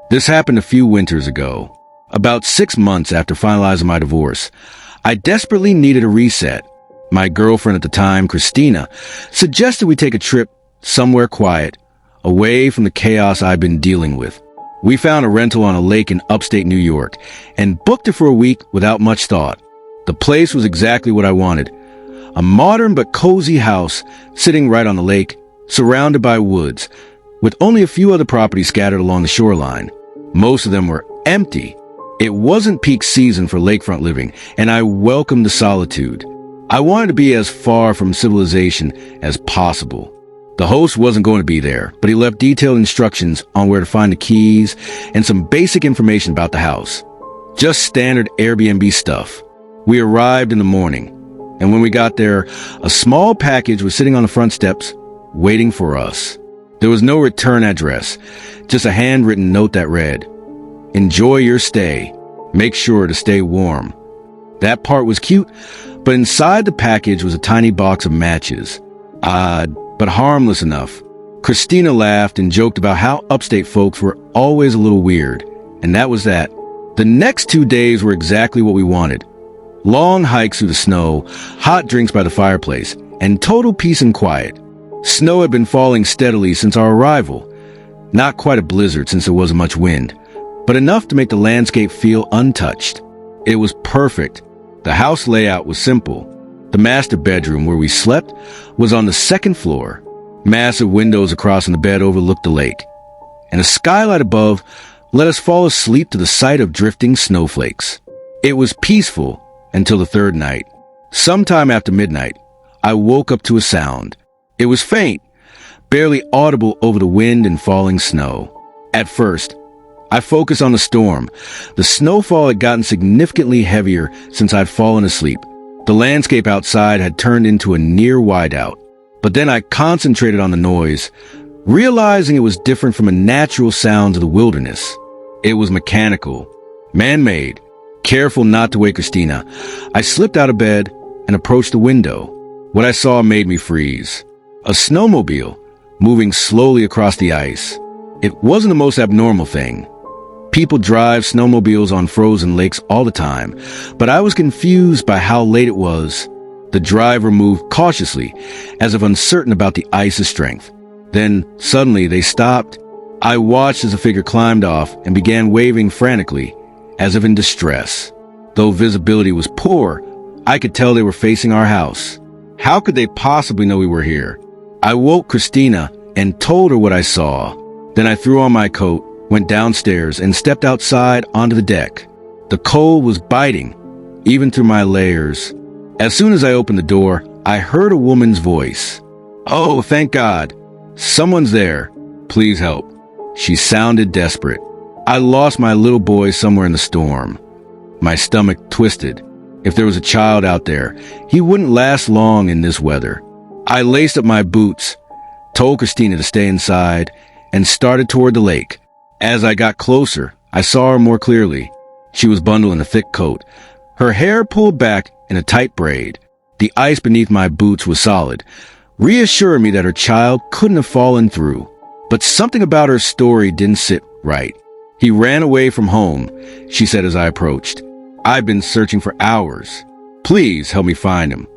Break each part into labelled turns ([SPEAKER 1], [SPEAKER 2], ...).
[SPEAKER 1] This happened a few winters ago. About 6 months after finalizing my divorce, I desperately needed a reset. My girlfriend at the time, Christina, suggested we take a trip somewhere quiet, away from the chaos I've been dealing with. We found a rental on a lake in upstate New York and booked it for a week without much thought. The place was exactly what I wanted. A modern but cozy house sitting right on the lake, surrounded by woods, with only a few other properties scattered along the shoreline. Most of them were empty. It wasn't peak season for lakefront living, and I welcomed the solitude. I wanted to be as far from civilization as possible. The host wasn't going to be there, but he left detailed instructions on where to find the keys and some basic information about the house. Just standard Airbnb stuff. We arrived in the morning, and when we got there, a small package was sitting on the front steps, waiting for us. There was no return address, just a handwritten note that read, "Enjoy your stay. Make sure to stay warm." That part was cute, but inside the package was a tiny box of matches. Odd, but harmless enough. Christina laughed and joked about how upstate folks were always a little weird, and that was that. The next 2 days were exactly what we wanted. Long hikes through the snow, hot drinks by the fireplace, and total peace and quiet. Snow had been falling steadily since our arrival. Not quite a blizzard since there wasn't much wind, but enough to make the landscape feel untouched. It was perfect. The house layout was simple. The master bedroom where we slept was on the second floor. Massive windows across from the bed overlooked the lake, and a skylight above let us fall asleep to the sight of drifting snowflakes. It was peaceful until the third night. Sometime after midnight, I woke up to a sound. It was faint, barely audible over the wind and falling snow. At first, I focused on the storm. The snowfall had gotten significantly heavier since I'd fallen asleep. The landscape outside had turned into a near whiteout. But then I concentrated on the noise, realizing it was different from the natural sounds of the wilderness. It was mechanical, man-made. Careful not to wake Christina, I slipped out of bed and approached the window. What I saw made me freeze. A snowmobile moving slowly across the ice. It wasn't the most abnormal thing. People drive snowmobiles on frozen lakes all the time, but I was confused by how late it was. The driver moved cautiously, as if uncertain about the ice's strength. Then, suddenly, they stopped. I watched as the figure climbed off and began waving frantically, as if in distress. Though visibility was poor, I could tell they were facing our house. How could they possibly know we were here? I woke Christina and told her what I saw. Then I threw on my coat, went downstairs, and stepped outside onto the deck. The cold was biting, even through my layers. As soon as I opened the door, I heard a woman's voice. "Oh, thank God. Someone's there. Please help." She sounded desperate. I lost my little boy somewhere in the storm. My stomach twisted. If there was a child out there, he wouldn't last long in this weather. I laced up my boots, told Christina to stay inside, and started toward the lake. As I got closer, I saw her more clearly. She was bundled in a thick coat, her hair pulled back in a tight braid. The ice beneath my boots was solid, reassuring me that her child couldn't have fallen through. But something about her story didn't sit right. "He ran away from home," she said as I approached. "I've been searching for hours. Please help me find him."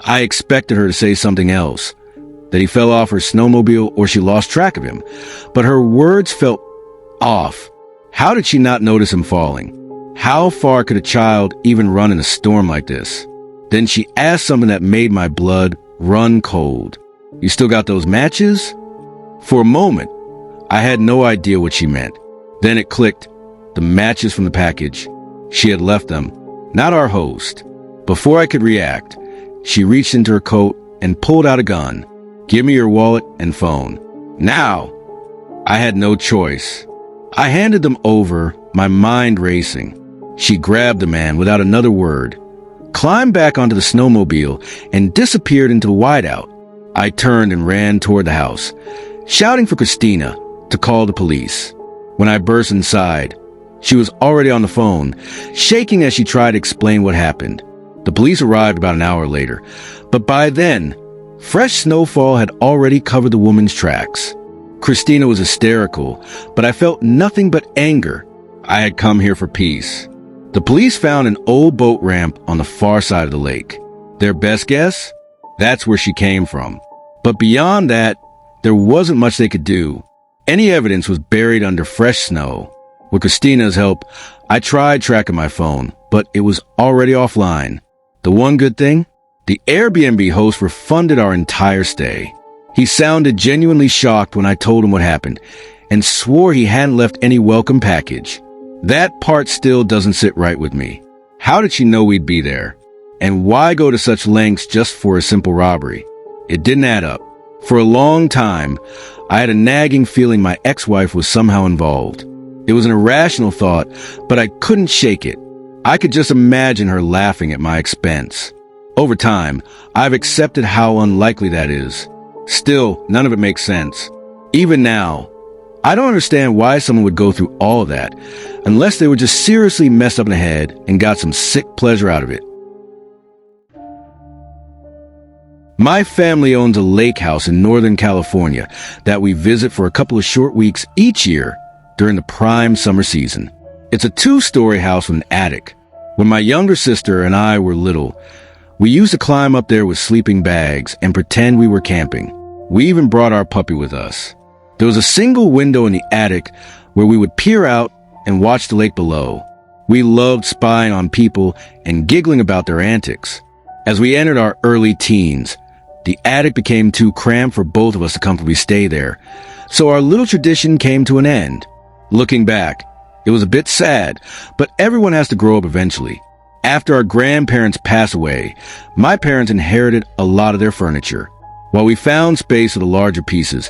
[SPEAKER 1] I expected her to say something else, that he fell off her snowmobile or she lost track of him, but her words felt off. How did she not notice him falling? How far could a child even run in a storm like this? Then she asked something that made my blood run cold. "You still got those matches?" For a moment, I had no idea what she meant. Then it clicked. The matches from the package. She had left them, not our host. Before I could react, she reached into her coat and pulled out a gun. "Give me your wallet and phone. Now!" I had no choice. I handed them over, my mind racing. She grabbed the man without another word, climbed back onto the snowmobile, and disappeared into the whiteout. I turned and ran toward the house, shouting for Christina to call the police. When I burst inside, she was already on the phone, shaking as she tried to explain what happened. The police arrived about an hour later, but by then, fresh snowfall had already covered the woman's tracks. Christina was hysterical, but I felt nothing but anger. I had come here for peace. The police found an old boat ramp on the far side of the lake. Their best guess? That's where she came from. But beyond that, there wasn't much they could do. Any evidence was buried under fresh snow. With Christina's help, I tried tracking my phone, but it was already offline. The one good thing? The Airbnb host refunded our entire stay. He sounded genuinely shocked when I told him what happened, and swore he hadn't left any welcome package. That part still doesn't sit right with me. How did she know we'd be there? And why go to such lengths just for a simple robbery? It didn't add up. For a long time, I had a nagging feeling my ex-wife was somehow involved. It was an irrational thought, but I couldn't shake it. I could just imagine her laughing at my expense. Over time, I've accepted how unlikely that is. Still, none of it makes sense. Even now, I don't understand why someone would go through all of that, unless they were just seriously messed up in the head and got some sick pleasure out of it. My family owns a lake house in Northern California that we visit for a couple of short weeks each year during the prime summer season. It's a 2-story house with an attic. When my younger sister and I were little, we used to climb up there with sleeping bags and pretend we were camping. We even brought our puppy with us. There was a single window in the attic where we would peer out and watch the lake below. We loved spying on people and giggling about their antics. As we entered our early teens, the attic became too cramped for both of us to comfortably stay there, so our little tradition came to an end. Looking back, it was a bit sad, but everyone has to grow up eventually. After our grandparents passed away, my parents inherited a lot of their furniture. While we found space for the larger pieces,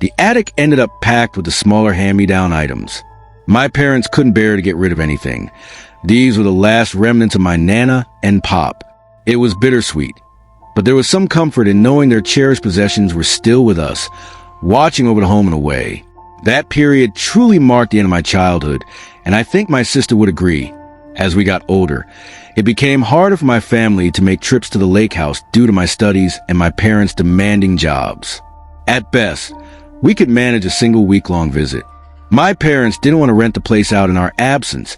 [SPEAKER 1] the attic ended up packed with the smaller hand-me-down items. My parents couldn't bear to get rid of anything. These were the last remnants of my Nana and Pop. It was bittersweet, but there was some comfort in knowing their cherished possessions were still with us, watching over the home and away. That period truly marked the end of my childhood, and I think my sister would agree. As we got older, it became harder for my family to make trips to the lake house due to my studies and my parents' demanding jobs. At best, we could manage a single week-long visit. My parents didn't want to rent the place out in our absence,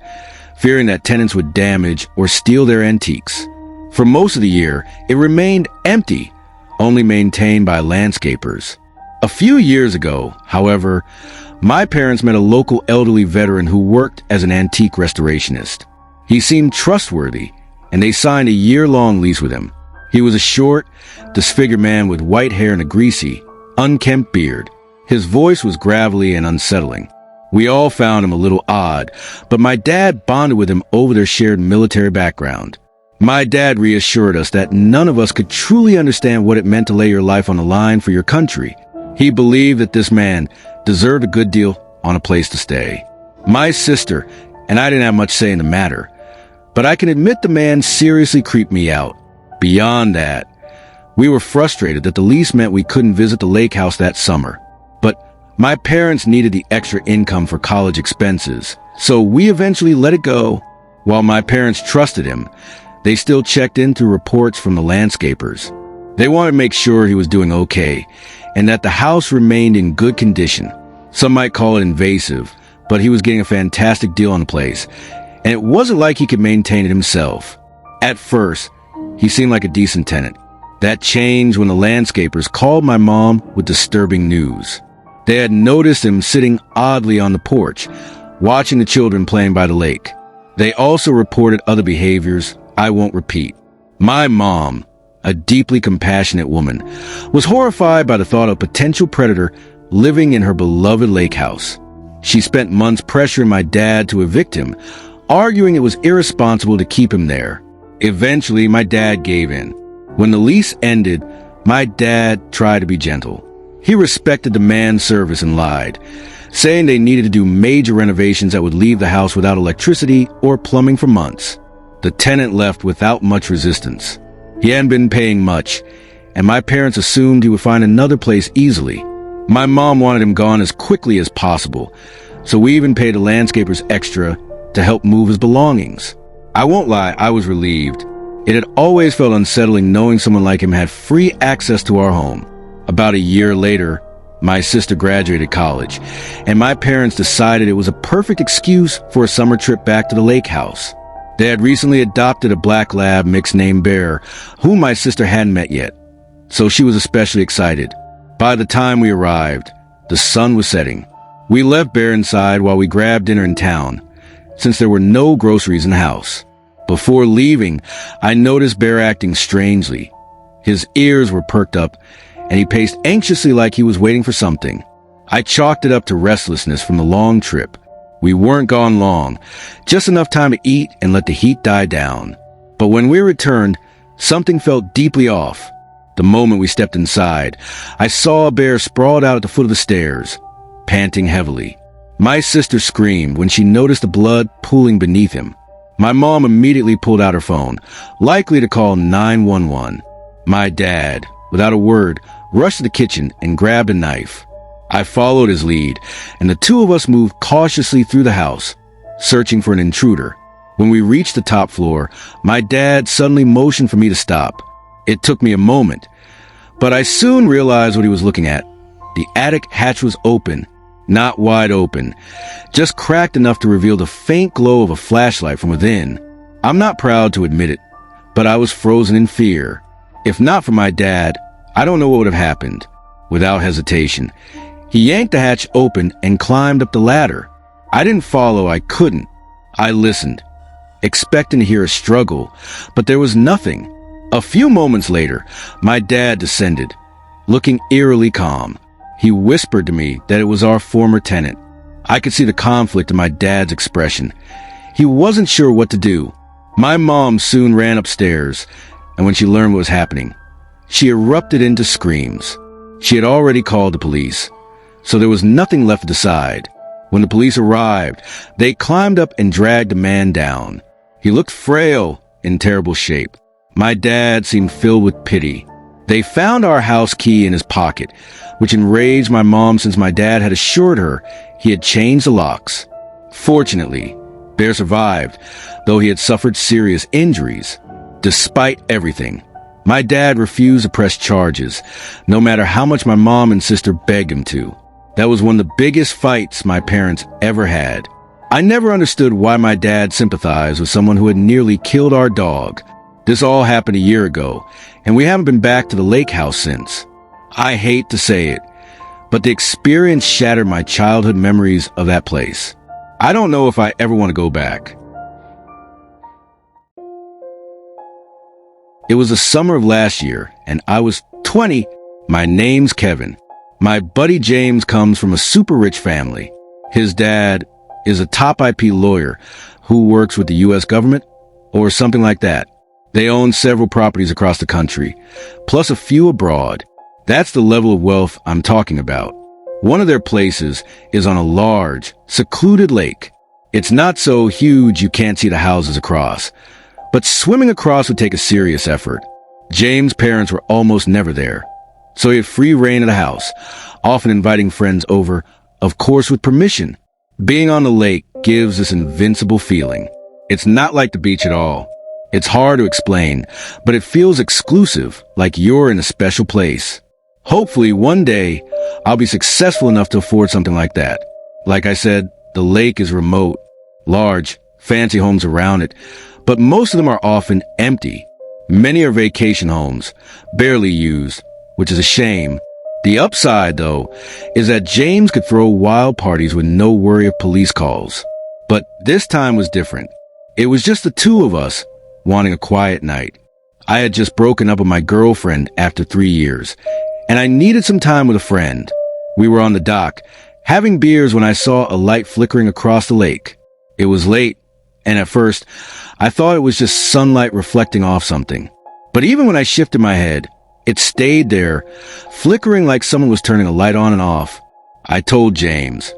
[SPEAKER 1] fearing that tenants would damage or steal their antiques. For most of the year, it remained empty, only maintained by landscapers. A few years ago, however, my parents met a local elderly veteran who worked as an antique restorationist. He seemed trustworthy, and they signed a year-long lease with him. He was a short, disfigured man with white hair and a greasy, unkempt beard. His voice was gravelly and unsettling. We all found him a little odd, but my dad bonded with him over their shared military background. My dad reassured us that none of us could truly understand what it meant to lay your life on the line for your country. He believed that this man deserved a good deal on a place to stay. My sister and I didn't have much say in the matter, but I can admit the man seriously creeped me out. Beyond that, we were frustrated that the lease meant we couldn't visit the lake house that summer. But my parents needed the extra income for college expenses, so we eventually let it go. While my parents trusted him, they still checked in through reports from the landscapers. They wanted to make sure he was doing okay, and that the house remained in good condition. Some might call it invasive, but he was getting a fantastic deal on the place, and it wasn't like he could maintain it himself. At first, he seemed like a decent tenant. That changed when the landscapers called my mom with disturbing news. They had noticed him sitting oddly on the porch, watching the children playing by the lake. They also reported other behaviors I won't repeat. My mom, a deeply compassionate woman, was horrified by the thought of a potential predator living in her beloved lake house. She spent months pressuring my dad to evict him, arguing it was irresponsible to keep him there. Eventually, my dad gave in. When the lease ended, my dad tried to be gentle. He respected the man's service and lied, saying they needed to do major renovations that would leave the house without electricity or plumbing for months. The tenant left without much resistance. He hadn't been paying much, and my parents assumed he would find another place easily. My mom wanted him gone as quickly as possible, so we even paid the landscapers extra to help move his belongings. I won't lie, I was relieved. It had always felt unsettling knowing someone like him had free access to our home. About a year later, My sister graduated college, and my parents decided it was a perfect excuse for a summer trip back to the lake house. They had recently adopted a black lab mix named Bear, whom my sister hadn't met yet, so she was especially excited. By the time we arrived, the sun was setting. We left Bear inside while we grabbed dinner in town, since there were no groceries in the house. Before leaving, I noticed Bear acting strangely. His ears were perked up, and he paced anxiously like he was waiting for something. I chalked it up to restlessness from the long trip. We weren't gone long, just enough time to eat and let the heat die down. But when we returned, something felt deeply off. The moment we stepped inside, I saw a Bear sprawled out at the foot of the stairs, panting heavily. My sister screamed when she noticed the blood pooling beneath him. My mom immediately pulled out her phone, likely to call 911. My dad, without a word, rushed to the kitchen and grabbed a knife. I followed his lead, and the two of us moved cautiously through the house, searching for an intruder. When we reached the top floor, my dad suddenly motioned for me to stop. It took me a moment, but I soon realized what he was looking at. The attic hatch was open, not wide open, just cracked enough to reveal the faint glow of a flashlight from within. I'm not proud to admit it, but I was frozen in fear. If not for my dad, I don't know what would have happened. Without hesitation, he yanked the hatch open and climbed up the ladder. I didn't follow, I couldn't. I listened, expecting to hear a struggle, but there was nothing. A few moments later, my dad descended, looking eerily calm. He whispered to me that it was our former tenant. I could see the conflict in my dad's expression. He wasn't sure what to do. My mom soon ran upstairs, and when she learned what was happening, she erupted into screams. She had already called the police, so there was nothing left to decide. When the police arrived, they climbed up and dragged the man down. He looked frail, in terrible shape. My dad seemed filled with pity. They found our house key in his pocket, which enraged my mom since my dad had assured her he had changed the locks. Fortunately, Bear survived, though he had suffered serious injuries. Despite everything, my dad refused to press charges, no matter how much my mom and sister begged him to. That was one of the biggest fights my parents ever had. I never understood why my dad sympathized with someone who had nearly killed our dog. This all happened a year ago, and we haven't been back to the lake house since. I hate to say it, but the experience shattered my childhood memories of that place. I don't know if I ever want to go back. It was the summer of last year, and I was 20. My name's Kevin. My buddy James comes from a super rich family. His dad is a top IP lawyer who works with the U.S. government or something like that. They own several properties across the country, plus a few abroad. That's the level of wealth I'm talking about. One of their places is on a large, secluded lake. It's not so huge you can't see the houses across, but swimming across would take a serious effort. James' parents were almost never there, so he had free reign of the house, often inviting friends over, of course with permission. Being on the lake gives this invincible feeling. It's not like the beach at all. It's hard to explain, but it feels exclusive, like you're in a special place. Hopefully, one day, I'll be successful enough to afford something like that. Like I said, the lake is remote, large, fancy homes around it, but most of them are often empty. Many are vacation homes, barely used, which is a shame. The upside, though, is that James could throw wild parties with no worry of police calls. But this time was different. It was just the two of us, wanting a quiet night. I had just broken up with my girlfriend after 3 years, and I needed some time with a friend. We were on the dock, having beers when I saw a light flickering across the lake. It was late, and at first, I thought it was just sunlight reflecting off something. But even when I shifted my head, it stayed there, flickering like someone was turning a light on and off. I told James,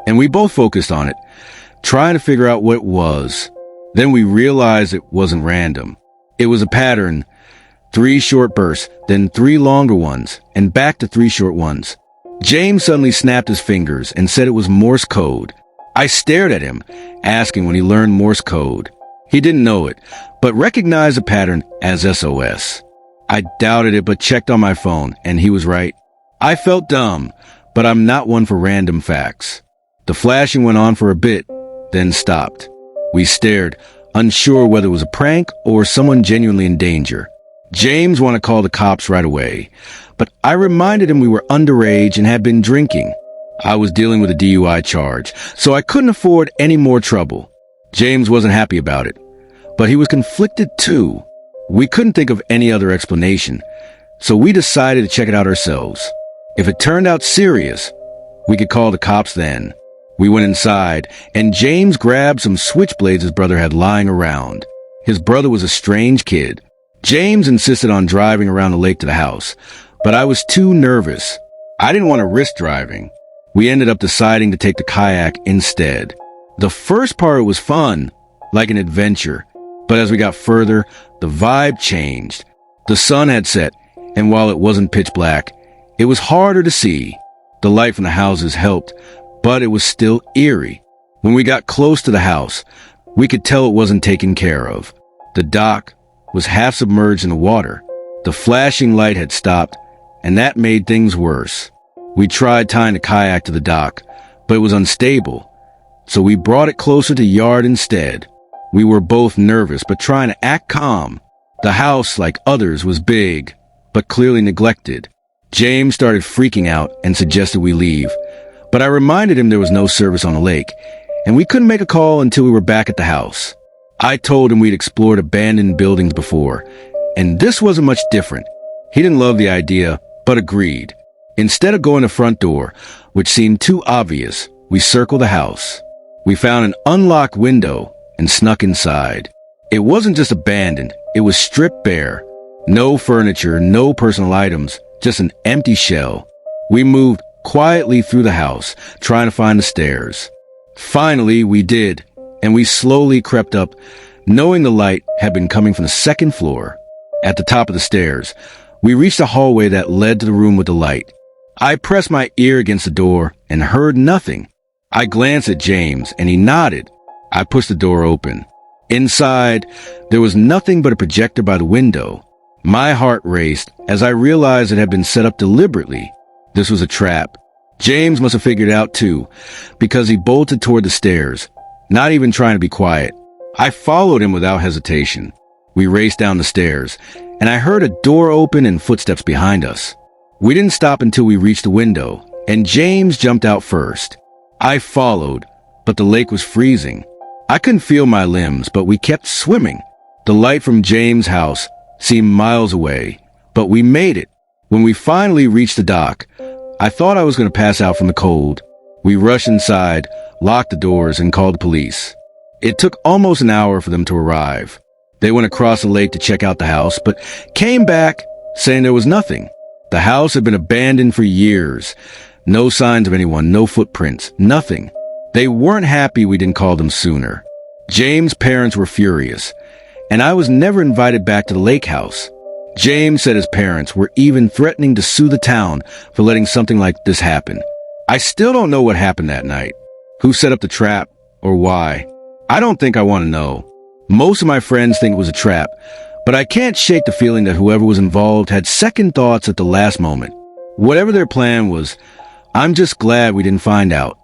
[SPEAKER 1] and we both focused on it, trying to figure out what it was. Then we realized it wasn't random. It was a pattern. 3 short bursts, then 3 longer ones, and back to 3 short ones. James suddenly snapped his fingers and said it was Morse code. I stared at him, asking when he learned Morse code. He didn't know it, but recognized the pattern as SOS. I doubted it, but checked on my phone, and he was right. I felt dumb, but I'm not one for random facts. The flashing went on for a bit, then stopped. We stared, unsure whether it was a prank or someone genuinely in danger. James wanted to call the cops right away, but I reminded him we were underage and had been drinking. I was dealing with a DUI charge, so I couldn't afford any more trouble. James wasn't happy about it, but he was conflicted too. We couldn't think of any other explanation, so we decided to check it out ourselves. If it turned out serious, we could call the cops then. We went inside, and James grabbed some switchblades his brother had lying around. His brother was a strange kid. James insisted on driving around the lake to the house, but I was too nervous. I didn't want to risk driving. We ended up deciding to take the kayak instead. The first part was fun, like an adventure, but as we got further, the vibe changed. The sun had set, and while it wasn't pitch black, it was harder to see. The light from the houses helped, but it was still eerie. When we got close to the house, we could tell it wasn't taken care of. The dock was half submerged in the water. The flashing light had stopped, and that made things worse. We tried tying the kayak to the dock, but it was unstable, so we brought it closer to the yard instead. We were both nervous, but trying to act calm. The house, like others, was big, but clearly neglected. James started freaking out and suggested we leave, but I reminded him there was no service on the lake, and we couldn't make a call until we were back at the house. I told him we'd explored abandoned buildings before, and this wasn't much different. He didn't love the idea, but agreed. Instead of going to the front door, which seemed too obvious, we circled the house. We found an unlocked window and snuck inside. It wasn't just abandoned, it was stripped bare. No furniture, no personal items, just an empty shell. We moved quietly through the house, trying to find the stairs. Finally, we did, and we slowly crept up, knowing the light had been coming from the second floor. At the top of the stairs, we reached a hallway that led to the room with the light. I pressed my ear against the door and heard nothing. I glanced at James, and he nodded. I pushed the door open. Inside, there was nothing but a projector by the window. My heart raced as I realized it had been set up deliberately. This was a trap. James must have figured it out too, because he bolted toward the stairs, not even trying to be quiet. I followed him without hesitation. We raced down the stairs, and I heard a door open and footsteps behind us. We didn't stop until we reached the window, and James jumped out first. I followed, but the lake was freezing. I couldn't feel my limbs, but we kept swimming. The light from James' house seemed miles away, but we made it. When we finally reached the dock, I thought I was going to pass out from the cold. We rushed inside, locked the doors, and called the police. It took almost an hour for them to arrive. They went across the lake to check out the house, but came back saying there was nothing. The house had been abandoned for years. No signs of anyone, no footprints, nothing. They weren't happy we didn't call them sooner. James' parents were furious, and I was never invited back to the lake house. James said his parents were even threatening to sue the town for letting something like this happen. I still don't know what happened that night. Who set up the trap, or why? I don't think I want to know. Most of my friends think it was a trap, but I can't shake the feeling that whoever was involved had second thoughts at the last moment. Whatever their plan was, I'm just glad we didn't find out.